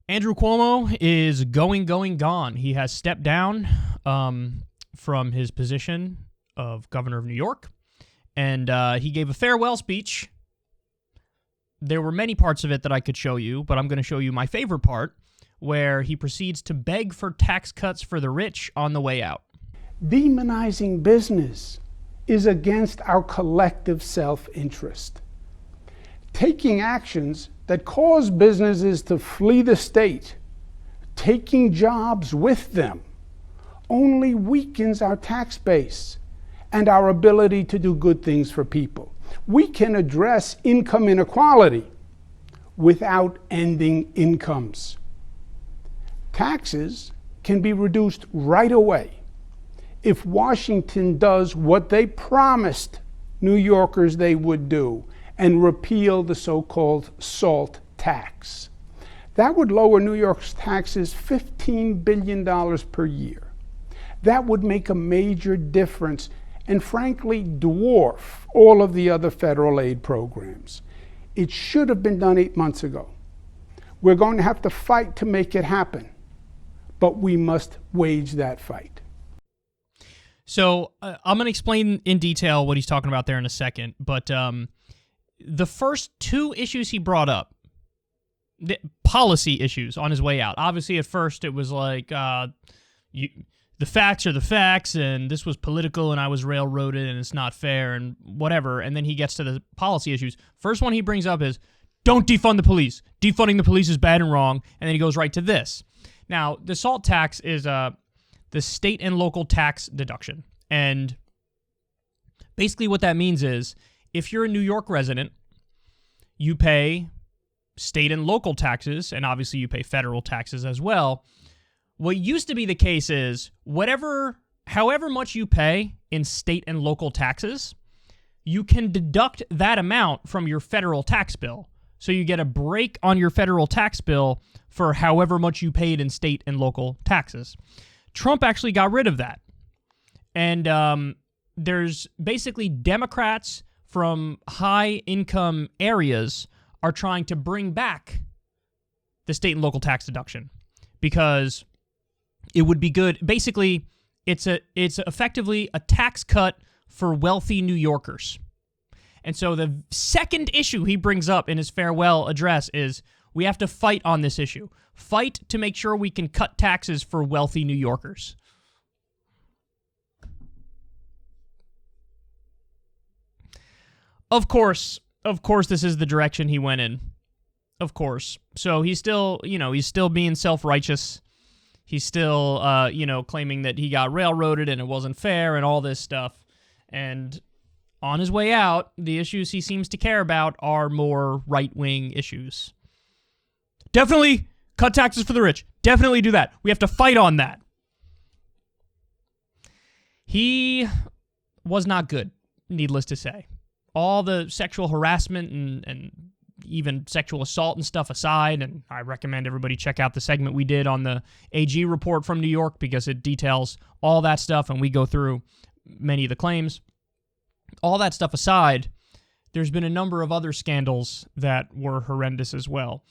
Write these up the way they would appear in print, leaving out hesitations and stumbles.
Andrew Cuomo is gone. He has stepped down from his position of governor of New York, and he gave a farewell speech. There were many parts of it that I could show you, but I'm going to show you my favorite part, where he proceeds to beg for tax cuts for the rich on the way out. Demonizing business is against our collective self-interest. Taking actions that cause businesses to flee the state, taking jobs with them, only weakens our tax base and our ability to do good things for people. We can address income inequality without ending incomes. Taxes can be reduced right away if Washington does what they promised New Yorkers they would do and repeal the so-called SALT tax. That would lower New York's taxes $15 billion per year. That would make a major difference and frankly dwarf all of the other federal aid programs. It should have been done 8 months ago. We're going to have to fight to make it happen, but we must wage that fight. So I'm going to explain in detail what he's talking about there in a second, but the first two issues he brought up, the policy issues on his way out. Obviously, at first it was like, the facts are the facts, and this was political, and I was railroaded, and it's not fair, and whatever. And then he gets to the policy issues. First one he brings up is, don't defund the police. Defunding the police is bad and wrong. And then he goes right to this. Now, the SALT tax is the state and local tax deduction. And basically what that means is, if you're a New York resident, you pay state and local taxes, and obviously you pay federal taxes as well. What used to be the case is, however much you pay in state and local taxes, you can deduct that amount from your federal tax bill. So you get a break on your federal tax bill for however much you paid in state and local taxes. Trump actually got rid of that. And there's basically Democrats from high-income areas are trying to bring back the state and local tax deduction because it would be good. Basically, it's effectively a tax cut for wealthy New Yorkers. And so the second issue he brings up in his farewell address is we have to fight on this issue. Fight to make sure we can cut taxes for wealthy New Yorkers. Of course, this is the direction he went in. Of course. So he's still being self-righteous. He's still, claiming that he got railroaded and it wasn't fair and all this stuff. And on his way out, the issues he seems to care about are more right-wing issues. Definitely cut taxes for the rich. Definitely do that. We have to fight on that. He was not good, needless to say. All the sexual harassment and even sexual assault and stuff aside, and I recommend everybody check out the segment we did on the AG report from New York because it details all that stuff and we go through many of the claims. All that stuff aside, there's been a number of other scandals that were horrendous as well.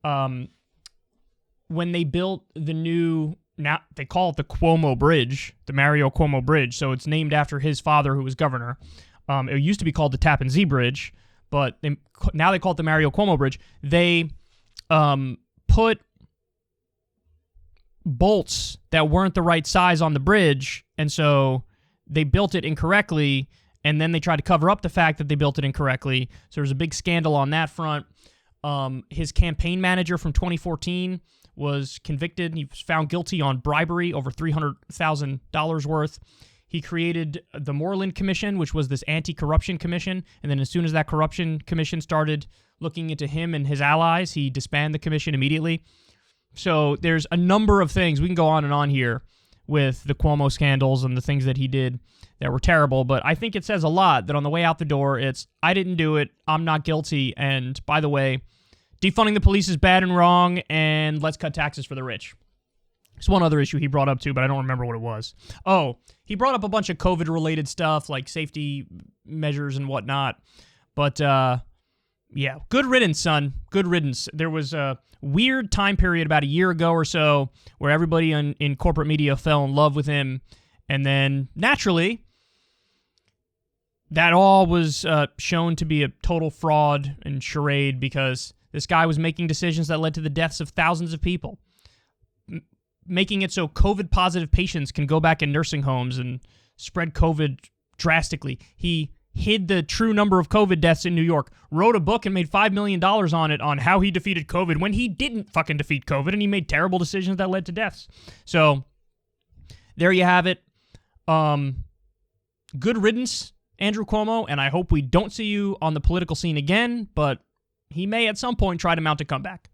When they built the new, now they call it the Cuomo Bridge, the Mario Cuomo Bridge, so it's named after his father who was governor. It used to be called the Tappan Zee Bridge, but now they call it the Mario Cuomo Bridge. They put bolts that weren't the right size on the bridge, and so they built it incorrectly, and then they tried to cover up the fact that they built it incorrectly. So there's a big scandal on that front. His campaign manager from 2014 was convicted. He was found guilty on bribery over $300,000 worth. He created the Moreland Commission, which was this anti-corruption commission, and then as soon as that corruption commission started looking into him and his allies, he disbanded the commission immediately. So there's a number of things. We can go on and on here with the Cuomo scandals and the things that he did that were terrible, but I think it says a lot that on the way out the door, it's, I didn't do it, I'm not guilty, and by the way, defunding the police is bad and wrong, and let's cut taxes for the rich. There's one other issue he brought up too, but I don't remember what it was. Oh, he brought up a bunch of COVID-related stuff, like safety measures and whatnot. But Yeah, good riddance, son. Good riddance. There was a weird time period about a year ago or so where everybody in corporate media fell in love with him, and then naturally, that all was shown to be a total fraud and charade because this guy was making decisions that led to the deaths of thousands of people, making it so COVID-positive patients can go back in nursing homes and spread COVID drastically. He hid the true number of COVID deaths in New York, wrote a book and made $5 million on it on how he defeated COVID when he didn't fucking defeat COVID, and he made terrible decisions that led to deaths. So there you have it. Good riddance, Andrew Cuomo, and I hope we don't see you on the political scene again, but he may at some point try to mount a comeback.